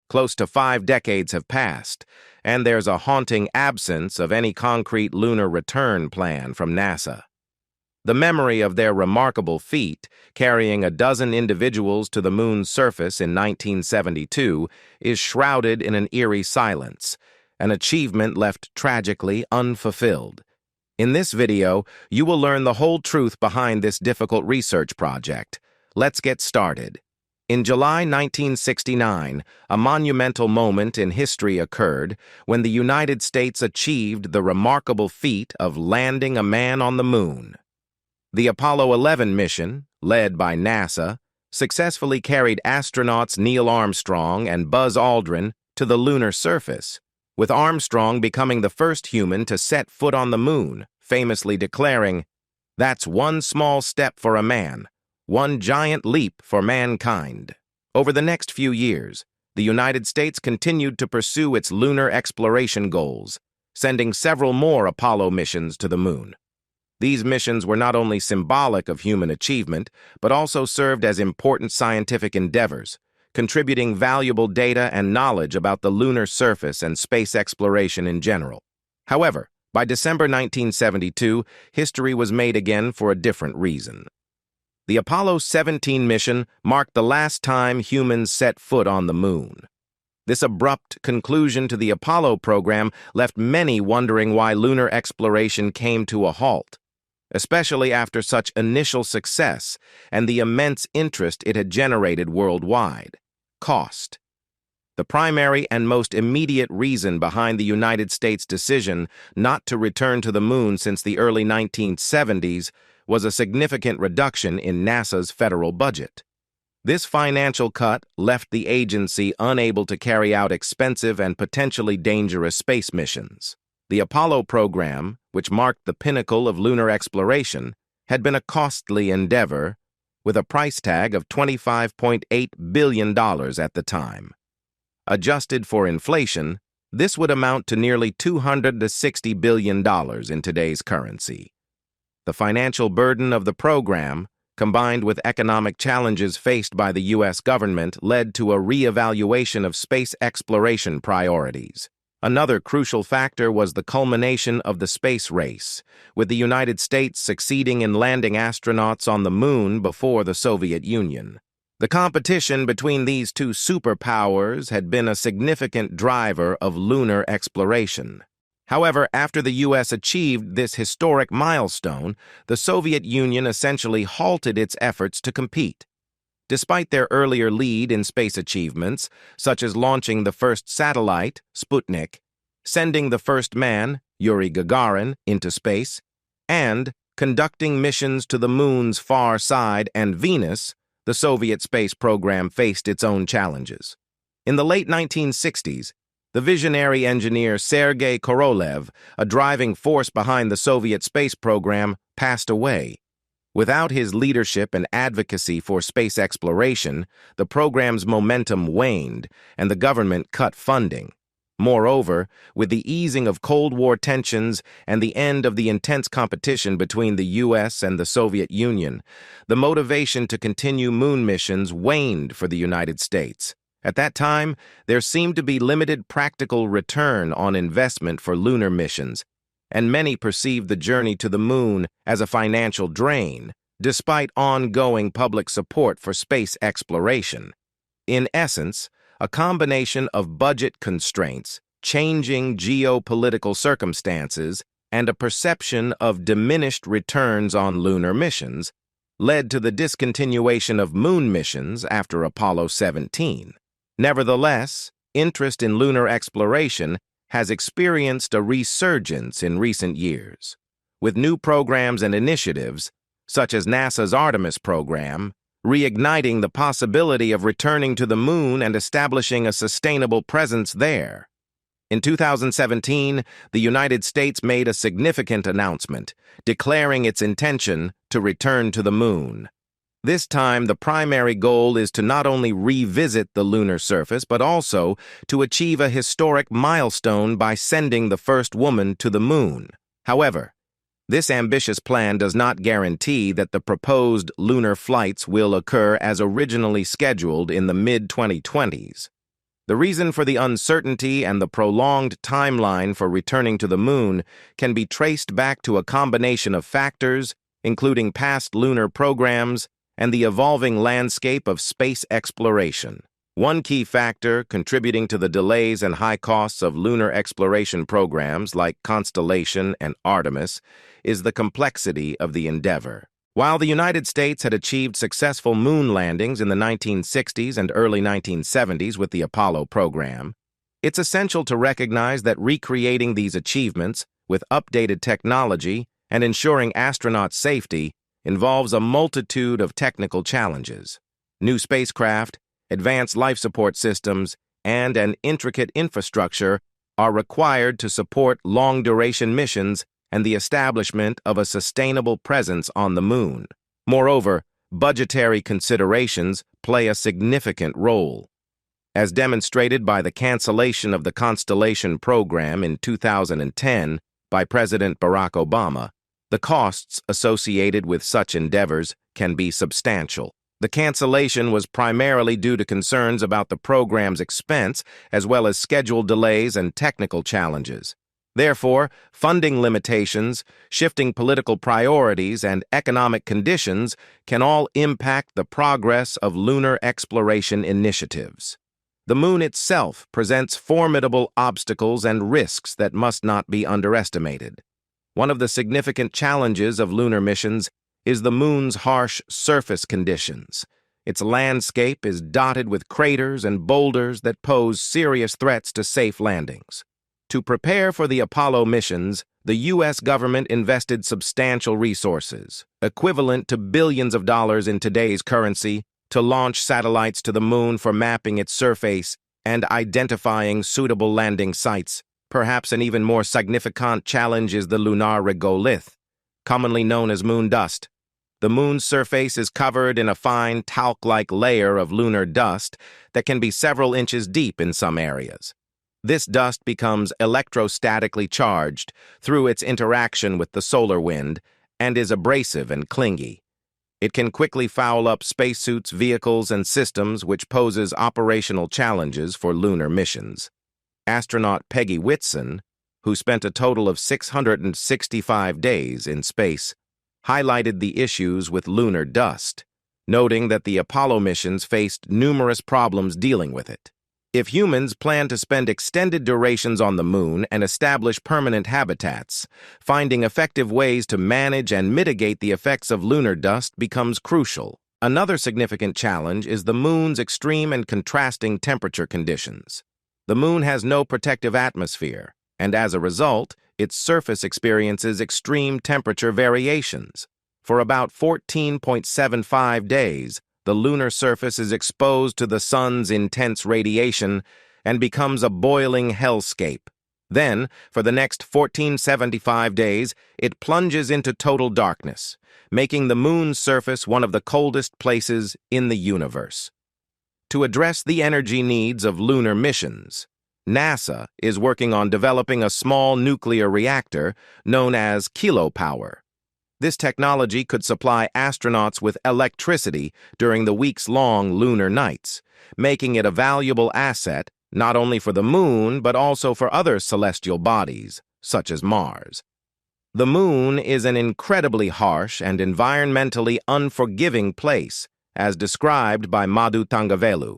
Close to 5 decades have passed, and there's a haunting absence of any concrete lunar return plan from NASA. The memory of their remarkable feat, carrying a dozen individuals to the moon's surface in 1972, is shrouded in an eerie silence, an achievement left tragically unfulfilled. In this video, you will learn the whole truth behind this difficult research project. Let's get started. In July 1969, a monumental moment in history occurred when the United States achieved the remarkable feat of landing a man on the moon. The Apollo 11 mission, led by NASA, successfully carried astronauts Neil Armstrong and Buzz Aldrin to the lunar surface, with Armstrong becoming the first human to set foot on the moon, famously declaring, "That's one small step for a man, one giant leap for mankind." Over the next few years, the United States continued to pursue its lunar exploration goals, sending several more Apollo missions to the moon. These missions were not only symbolic of human achievement, but also served as important scientific endeavors, contributing valuable data and knowledge about the lunar surface and space exploration in general. However, by December 1972, history was made again for a different reason. The Apollo 17 mission marked the last time humans set foot on the moon. This abrupt conclusion to the Apollo program left many wondering why lunar exploration came to a halt, especially after such initial success and the immense interest it had generated worldwide. Cost. The primary and most immediate reason behind the United States' decision not to return to the moon since the early 1970s was a significant reduction in NASA's federal budget. This financial cut left the agency unable to carry out expensive and potentially dangerous space missions. The Apollo program, which marked the pinnacle of lunar exploration, had been a costly endeavor, with a price tag of $25.8 billion at the time. Adjusted for inflation, this would amount to nearly $260 billion in today's currency. The financial burden of the program, combined with economic challenges faced by the U.S. government, led to a re-evaluation of space exploration priorities. Another crucial factor was the culmination of the space race, with the United States succeeding in landing astronauts on the moon before the Soviet Union. The competition between these two superpowers had been a significant driver of lunar exploration. However, after the U.S. achieved this historic milestone, the Soviet Union essentially halted its efforts to compete. Despite their earlier lead in space achievements, such as launching the first satellite, Sputnik, sending the first man, Yuri Gagarin, into space, and conducting missions to the moon's far side and Venus, the Soviet space program faced its own challenges. In the late 1960s, the visionary engineer Sergei Korolev, a driving force behind the Soviet space program, passed away. Without his leadership and advocacy for space exploration, the program's momentum waned and the government cut funding. Moreover, with the easing of Cold War tensions and the end of the intense competition between the U.S. and the Soviet Union, the motivation to continue moon missions waned for the United States. At that time, there seemed to be limited practical return on investment for lunar missions, and many perceived the journey to the moon as a financial drain, despite ongoing public support for space exploration. In essence, a combination of budget constraints, changing geopolitical circumstances, and a perception of diminished returns on lunar missions led to the discontinuation of moon missions after Apollo 17. Nevertheless, interest in lunar exploration has experienced a resurgence in recent years, with new programs and initiatives, such as NASA's Artemis program, reigniting the possibility of returning to the moon and establishing a sustainable presence there. In 2017, the United States made a significant announcement, declaring its intention to return to the moon. This time, the primary goal is to not only revisit the lunar surface, but also to achieve a historic milestone by sending the first woman to the moon. However, this ambitious plan does not guarantee that the proposed lunar flights will occur as originally scheduled in the mid-2020s. The reason for the uncertainty and the prolonged timeline for returning to the moon can be traced back to a combination of factors, including past lunar programs and the evolving landscape of space exploration. One key factor contributing to the delays and high costs of lunar exploration programs like Constellation and Artemis is the complexity of the endeavor. While the United States had achieved successful moon landings in the 1960s and early 1970s with the Apollo program, it's essential to recognize that recreating these achievements with updated technology and ensuring astronaut safety involves a multitude of technical challenges. New spacecraft, advanced life support systems, and an intricate infrastructure are required to support long-duration missions and the establishment of a sustainable presence on the moon. Moreover, budgetary considerations play a significant role. As demonstrated by the cancellation of the Constellation program in 2010 by President Barack Obama, the costs associated with such endeavors can be substantial. The cancellation was primarily due to concerns about the program's expense, as well as schedule delays and technical challenges. Therefore, funding limitations, shifting political priorities, and economic conditions can all impact the progress of lunar exploration initiatives. The moon itself presents formidable obstacles and risks that must not be underestimated. One of the significant challenges of lunar missions is the moon's harsh surface conditions. Its landscape is dotted with craters and boulders that pose serious threats to safe landings. To prepare for the Apollo missions, the U.S. government invested substantial resources, equivalent to billions of dollars in today's currency, to launch satellites to the moon for mapping its surface and identifying suitable landing sites. Perhaps an even more significant challenge is the lunar regolith, commonly known as moon dust. The moon's surface is covered in a fine talc-like layer of lunar dust that can be several inches deep in some areas. This dust becomes electrostatically charged through its interaction with the solar wind and is abrasive and clingy. It can quickly foul up spacesuits, vehicles, and systems, which poses operational challenges for lunar missions. Astronaut Peggy Whitson, who spent a total of 665 days in space, highlighted the issues with lunar dust, noting that the Apollo missions faced numerous problems dealing with it. If humans plan to spend extended durations on the moon and establish permanent habitats, finding effective ways to manage and mitigate the effects of lunar dust becomes crucial. Another significant challenge is the moon's extreme and contrasting temperature conditions. The moon has no protective atmosphere, and as a result, its surface experiences extreme temperature variations. For about 14.75 days, the lunar surface is exposed to the sun's intense radiation and becomes a boiling hellscape. Then, for the next 1475 days, it plunges into total darkness, making the moon's surface one of the coldest places in the universe. To address the energy needs of lunar missions, NASA is working on developing a small nuclear reactor known as kilopower. This technology could supply astronauts with electricity during the weeks-long lunar nights, making it a valuable asset not only for the moon but also for other celestial bodies, such as Mars. The moon is an incredibly harsh and environmentally unforgiving place, as described by Madhu Thangavelu.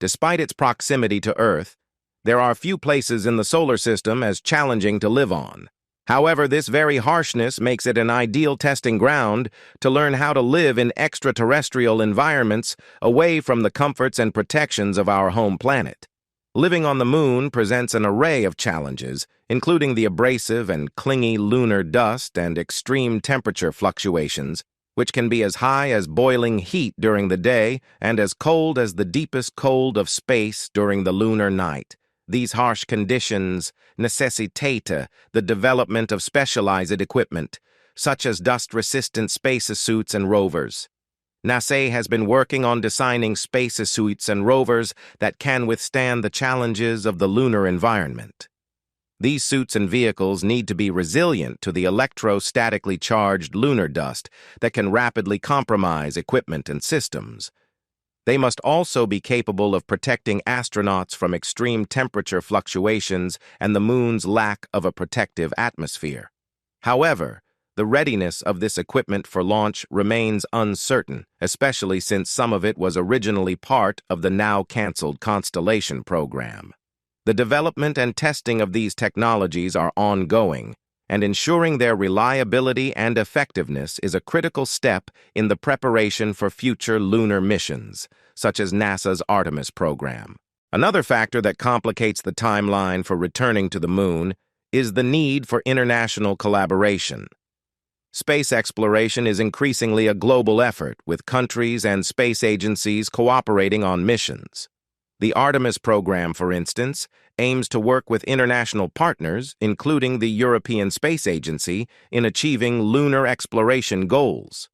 Despite its proximity to Earth, there are few places in the solar system as challenging to live on. However, this very harshness makes it an ideal testing ground to learn how to live in extraterrestrial environments away from the comforts and protections of our home planet. Living on the moon presents an array of challenges, including the abrasive and clingy lunar dust and extreme temperature fluctuations, which can be as high as boiling heat during the day and as cold as the deepest cold of space during the lunar night. These harsh conditions necessitate the development of specialized equipment, such as dust-resistant spacesuits and rovers. NASA has been working on designing spacesuits and rovers that can withstand the challenges of the lunar environment. These suits and vehicles need to be resilient to the electrostatically charged lunar dust that can rapidly compromise equipment and systems. They must also be capable of protecting astronauts from extreme temperature fluctuations and the moon's lack of a protective atmosphere. However, the readiness of this equipment for launch remains uncertain, especially since some of it was originally part of the now-canceled Constellation program. The development and testing of these technologies are ongoing, and ensuring their reliability and effectiveness is a critical step in the preparation for future lunar missions, such as NASA's Artemis program. Another factor that complicates the timeline for returning to the moon is the need for international collaboration. Space exploration is increasingly a global effort, with countries and space agencies cooperating on missions. The Artemis program, for instance, aims to work with international partners, including the European Space Agency, in achieving lunar exploration goals.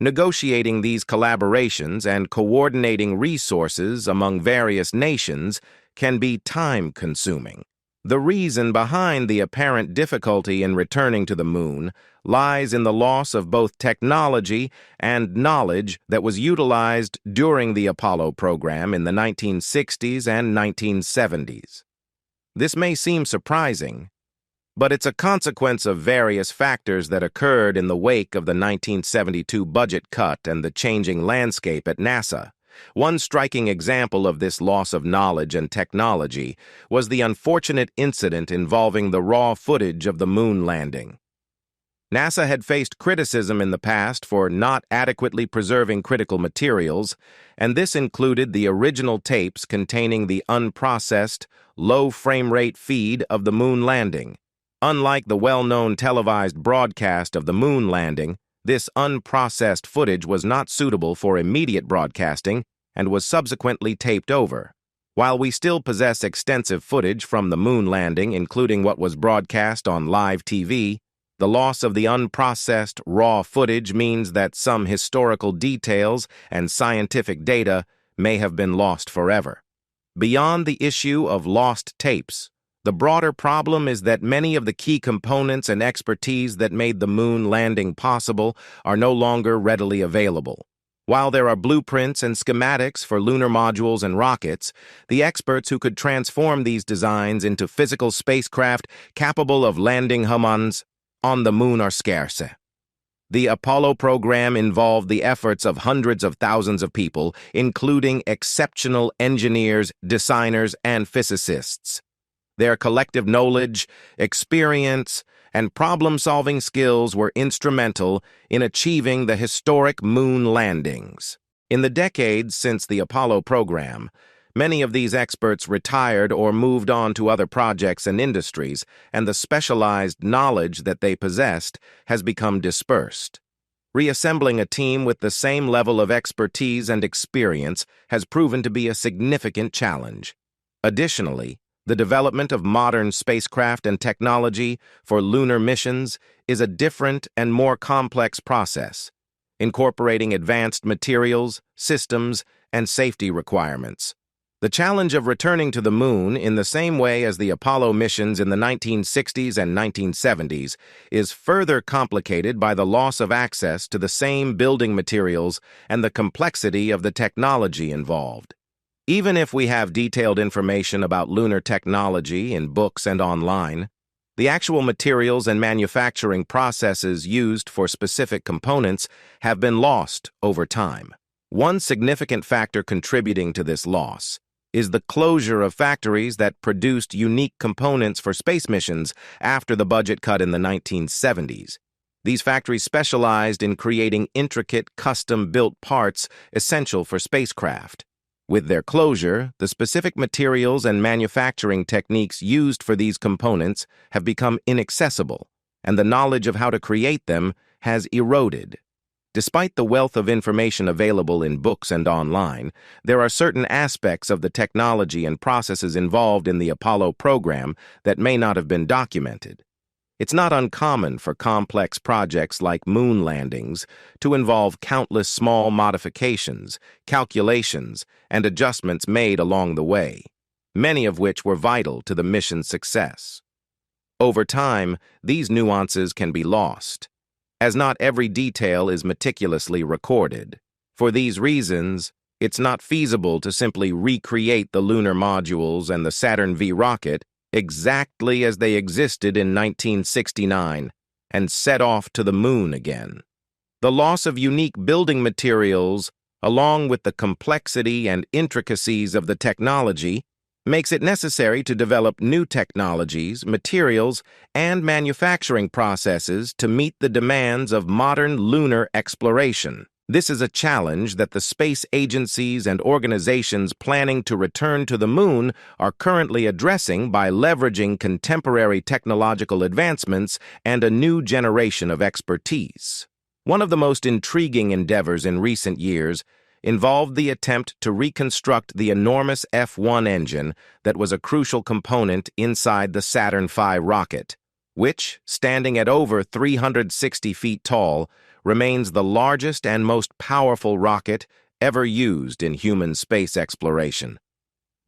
Negotiating these collaborations and coordinating resources among various nations can be time-consuming. The reason behind the apparent difficulty in returning to the moon lies in the loss of both technology and knowledge that was utilized during the Apollo program in the 1960s and 1970s. This may seem surprising, but it's a consequence of various factors that occurred in the wake of the 1972 budget cut and the changing landscape at NASA. One striking example of this loss of knowledge and technology was the unfortunate incident involving the raw footage of the moon landing. NASA had faced criticism in the past for not adequately preserving critical materials, and this included the original tapes containing the unprocessed, low frame rate feed of the moon landing. Unlike the well-known televised broadcast of the moon landing, this unprocessed footage was not suitable for immediate broadcasting and was subsequently taped over. While we still possess extensive footage from the moon landing, including what was broadcast on live TV, the loss of the unprocessed, raw footage means that some historical details and scientific data may have been lost forever. Beyond the issue of lost tapes, the broader problem is that many of the key components and expertise that made the moon landing possible are no longer readily available. While there are blueprints and schematics for lunar modules and rockets, the experts who could transform these designs into physical spacecraft capable of landing humans on the moon are scarce. The Apollo program involved the efforts of hundreds of thousands of people, including exceptional engineers, designers, and physicists. Their collective knowledge, experience, and problem-solving skills were instrumental in achieving the historic moon landings. In the decades since the Apollo program, many of these experts retired or moved on to other projects and industries, and the specialized knowledge that they possessed has become dispersed. Reassembling a team with the same level of expertise and experience has proven to be a significant challenge. Additionally, the development of modern spacecraft and technology for lunar missions is a different and more complex process, incorporating advanced materials, systems, and safety requirements. The challenge of returning to the moon, in the same way as the Apollo missions in the 1960s and 1970s, is further complicated by the loss of access to the same building materials and the complexity of the technology involved. Even if we have detailed information about lunar technology in books and online, the actual materials and manufacturing processes used for specific components have been lost over time. One significant factor contributing to this loss is the closure of factories that produced unique components for space missions after the budget cut in the 1970s. These factories specialized in creating intricate, custom-built parts essential for spacecraft. With their closure, the specific materials and manufacturing techniques used for these components have become inaccessible, and the knowledge of how to create them has eroded. Despite the wealth of information available in books and online, there are certain aspects of the technology and processes involved in the Apollo program that may not have been documented. It's not uncommon for complex projects like moon landings to involve countless small modifications, calculations, and adjustments made along the way, many of which were vital to the mission's success. Over time, these nuances can be lost, as not every detail is meticulously recorded. For these reasons, It's not feasible to simply recreate the lunar modules and the Saturn V rocket exactly as they existed in 1969 and set off to the moon again. The loss of unique building materials, along with the complexity and intricacies of the technology, makes it necessary to develop new technologies, materials, and manufacturing processes to meet the demands of modern lunar exploration. This is a challenge that the space agencies and organizations planning to return to the moon are currently addressing by leveraging contemporary technological advancements and a new generation of expertise. One of the most intriguing endeavors in recent years involved the attempt to reconstruct the enormous F-1 engine that was a crucial component inside the Saturn V rocket, which, standing at over 360 feet tall, remains the largest and most powerful rocket ever used in human space exploration.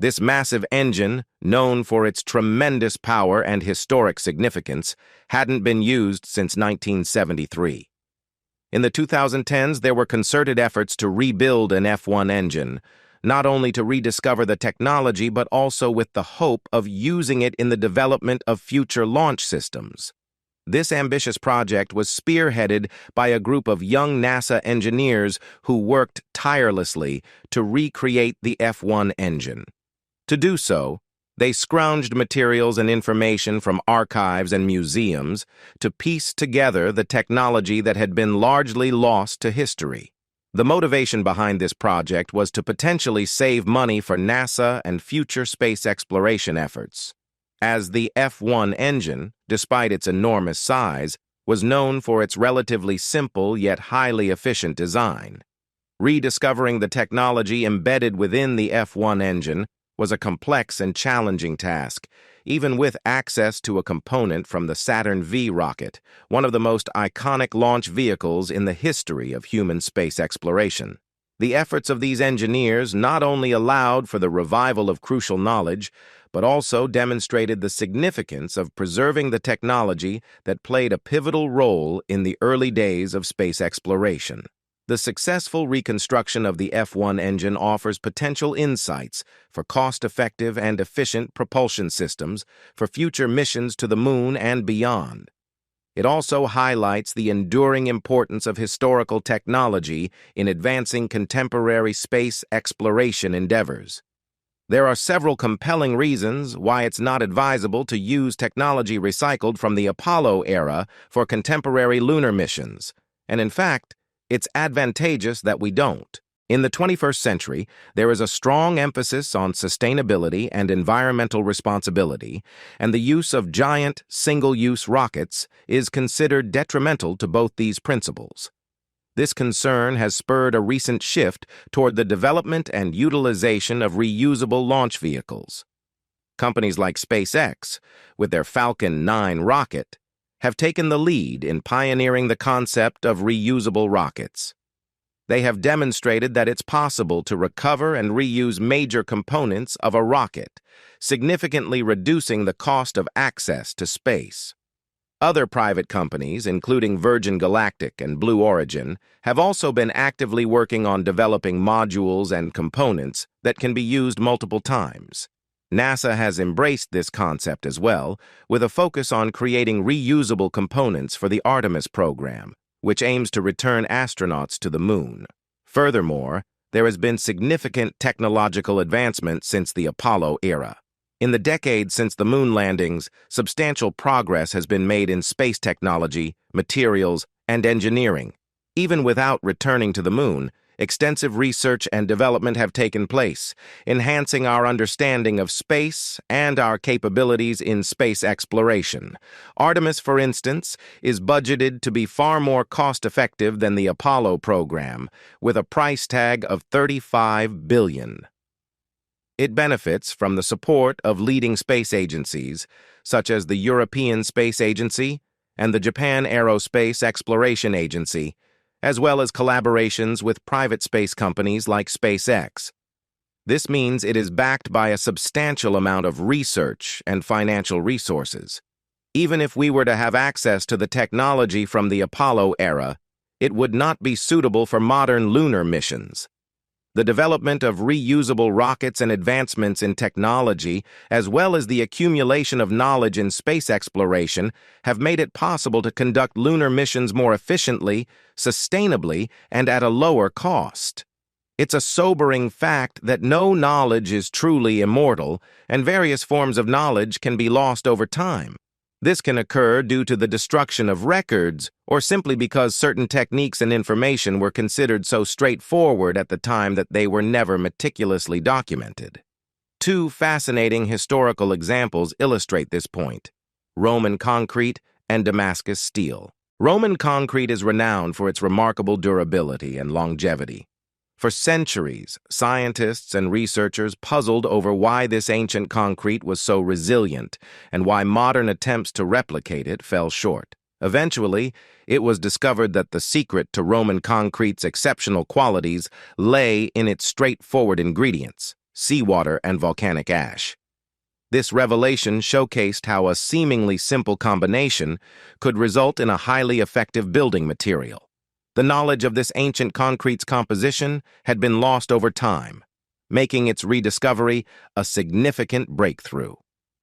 This massive engine, known for its tremendous power and historic significance, hadn't been used since 1973. In the 2010s, there were concerted efforts to rebuild an F-1 engine, not only to rediscover the technology but also with the hope of using it in the development of future launch systems. This ambitious project was spearheaded by a group of young NASA engineers who worked tirelessly to recreate the F-1 engine. To do so, they scrounged materials and information from archives and museums to piece together the technology that had been largely lost to history. The motivation behind this project was to potentially save money for NASA and future space exploration efforts, as the F-1 engine, despite its enormous size, was known for its relatively simple yet highly efficient design. Rediscovering the technology embedded within the F-1 engine was a complex and challenging task, even with access to a component from the Saturn V rocket, one of the most iconic launch vehicles in the history of human space exploration. The efforts of these engineers not only allowed for the revival of crucial knowledge, but also demonstrated the significance of preserving the technology that played a pivotal role in the early days of space exploration. The successful reconstruction of the F-1 engine offers potential insights for cost-effective and efficient propulsion systems for future missions to the moon and beyond. It also highlights the enduring importance of historical technology in advancing contemporary space exploration endeavors. There are several compelling reasons why it's not advisable to use technology recycled from the Apollo era for contemporary lunar missions, and in fact, it's advantageous that we don't. In the 21st century, there is a strong emphasis on sustainability and environmental responsibility, and the use of giant, single-use rockets is considered detrimental to both these principles. This concern has spurred a recent shift toward the development and utilization of reusable launch vehicles. Companies like SpaceX, with their Falcon 9 rocket, have taken the lead in pioneering the concept of reusable rockets. They have demonstrated that it's possible to recover and reuse major components of a rocket, significantly reducing the cost of access to space. Other private companies, including Virgin Galactic and Blue Origin, have also been actively working on developing modules and components that can be used multiple times. NASA has embraced this concept as well, with a focus on creating reusable components for the Artemis program, which aims to return astronauts to the moon. Furthermore, there has been significant technological advancement since the Apollo era. In the decades since the moon landings, substantial progress has been made in space technology, materials, and engineering. Even without returning to the moon, extensive research and development have taken place, enhancing our understanding of space and our capabilities in space exploration. Artemis, for instance, is budgeted to be far more cost-effective than the Apollo program, with a price tag of $35 billion. It benefits from the support of leading space agencies, such as the European Space Agency and the Japan Aerospace Exploration Agency, as well as collaborations with private space companies like SpaceX. This means it is backed by a substantial amount of research and financial resources. Even if we were to have access to the technology from the Apollo era, it would not be suitable for modern lunar missions. The development of reusable rockets and advancements in technology, as well as the accumulation of knowledge in space exploration, have made it possible to conduct lunar missions more efficiently, sustainably, and at a lower cost. It's a sobering fact that no knowledge is truly immortal, and various forms of knowledge can be lost over time. This can occur due to the destruction of records, or simply because certain techniques and information were considered so straightforward at the time that they were never meticulously documented. Two fascinating historical examples illustrate this point: Roman concrete and Damascus steel. Roman concrete is renowned for its remarkable durability and longevity. For centuries, scientists and researchers puzzled over why this ancient concrete was so resilient and why modern attempts to replicate it fell short. Eventually, it was discovered that the secret to Roman concrete's exceptional qualities lay in its straightforward ingredients: seawater and volcanic ash. This revelation showcased how a seemingly simple combination could result in a highly effective building material. The knowledge of this ancient concrete's composition had been lost over time, making its rediscovery a significant breakthrough.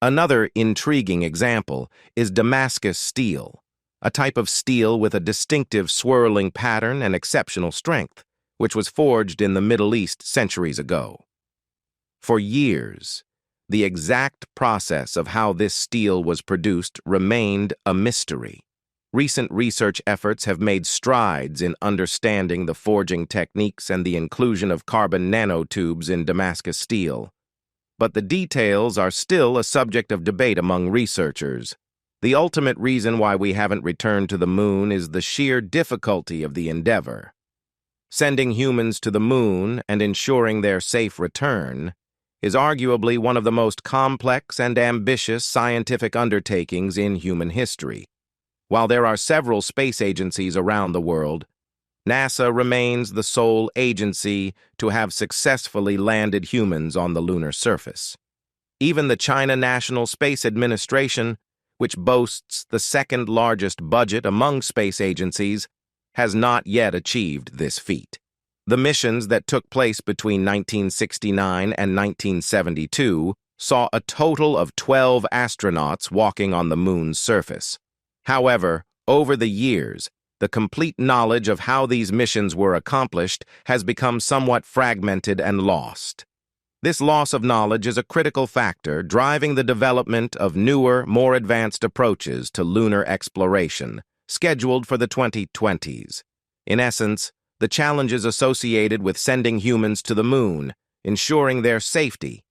Another intriguing example is Damascus steel, a type of steel with a distinctive swirling pattern and exceptional strength, which was forged in the Middle East centuries ago. For years, the exact process of how this steel was produced remained a mystery. Recent research efforts have made strides in understanding the forging techniques and the inclusion of carbon nanotubes in Damascus steel. But the details are still a subject of debate among researchers. The ultimate reason why we haven't returned to the moon is the sheer difficulty of the endeavor. Sending humans to the moon and ensuring their safe return is arguably one of the most complex and ambitious scientific undertakings in human history. While there are several space agencies around the world, NASA remains the sole agency to have successfully landed humans on the lunar surface. Even the China National Space Administration, which boasts the second largest budget among space agencies, has not yet achieved this feat. The missions that took place between 1969 and 1972 saw a total of 12 astronauts walking on the moon's surface. However, over the years, the complete knowledge of how these missions were accomplished has become somewhat fragmented and lost. This loss of knowledge is a critical factor driving the development of newer, more advanced approaches to lunar exploration, scheduled for the 2020s. In essence, the challenges associated with sending humans to the moon, ensuring their safety,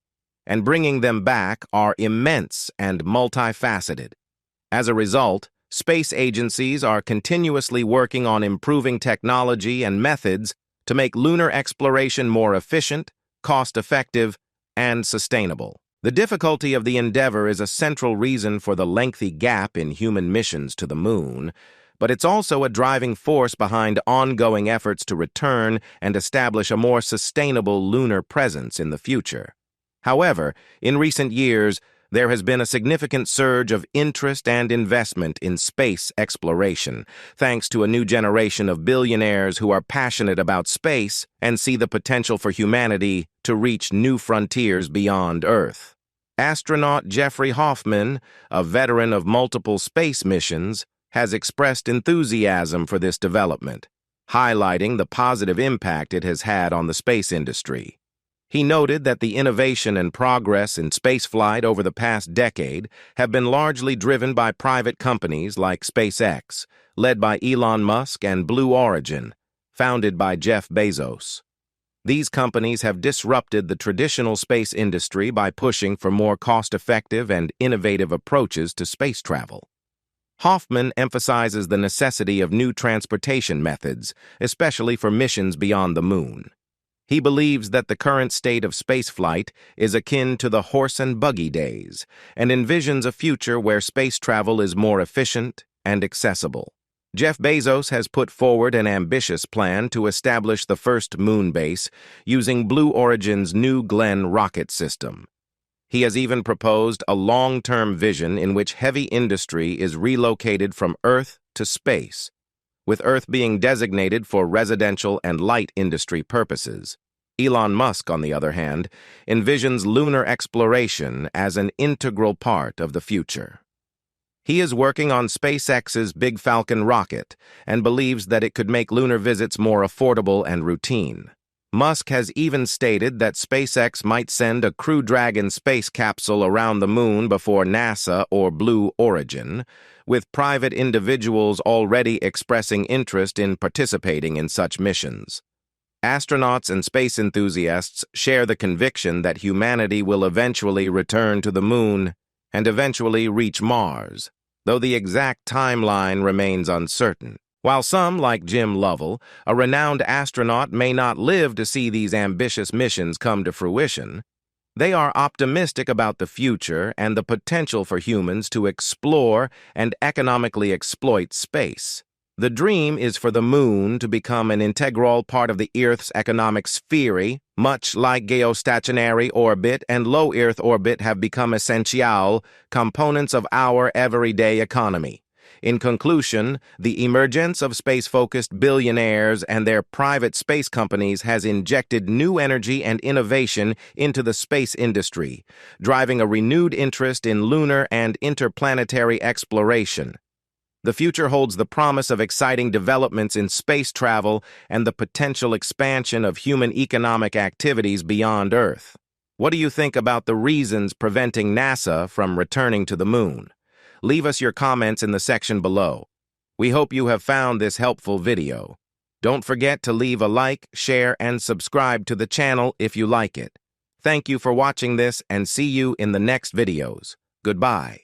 and bringing them back are immense and multifaceted. As a result, space agencies are continuously working on improving technology and methods to make lunar exploration more efficient, cost-effective, and sustainable. The difficulty of the endeavor is a central reason for the lengthy gap in human missions to the moon, but it's also a driving force behind ongoing efforts to return and establish a more sustainable lunar presence in the future. However, in recent years, there has been a significant surge of interest and investment in space exploration, thanks to a new generation of billionaires who are passionate about space and see the potential for humanity to reach new frontiers beyond Earth. Astronaut Jeffrey Hoffman, a veteran of multiple space missions, has expressed enthusiasm for this development, highlighting the positive impact it has had on the space industry. He noted that the innovation and progress in spaceflight over the past decade have been largely driven by private companies like SpaceX, led by Elon Musk, and Blue Origin, founded by Jeff Bezos. These companies have disrupted the traditional space industry by pushing for more cost-effective and innovative approaches to space travel. Hoffman emphasizes the necessity of new transportation methods, especially for missions beyond the moon. He believes that the current state of spaceflight is akin to the horse and buggy days, and envisions a future where space travel is more efficient and accessible. Jeff Bezos has put forward an ambitious plan to establish the first moon base using Blue Origin's New Glenn rocket system. He has even proposed a long-term vision in which heavy industry is relocated from Earth to space, with Earth being designated for residential and light industry purposes. Elon Musk, on the other hand, envisions lunar exploration as an integral part of the future. He is working on SpaceX's Big Falcon rocket and believes that it could make lunar visits more affordable and routine. Musk has even stated that SpaceX might send a Crew Dragon space capsule around the moon before NASA or Blue Origin, with private individuals already expressing interest in participating in such missions. Astronauts and space enthusiasts share the conviction that humanity will eventually return to the moon and eventually reach Mars, though the exact timeline remains uncertain. While some, like Jim Lovell, a renowned astronaut, may not live to see these ambitious missions come to fruition, they are optimistic about the future and the potential for humans to explore and economically exploit space. The dream is for the moon to become an integral part of the Earth's economic sphere, much like geostationary orbit and low Earth orbit have become essential components of our everyday economy. In conclusion, the emergence of space-focused billionaires and their private space companies has injected new energy and innovation into the space industry, driving a renewed interest in lunar and interplanetary exploration. The future holds the promise of exciting developments in space travel and the potential expansion of human economic activities beyond Earth. What do you think about the reasons preventing NASA from returning to the moon? Leave us your comments in the section below. We hope you have found this helpful video. Don't forget to leave a like, share, and subscribe to the channel if you like it. Thank you for watching this and see you in the next videos. Goodbye.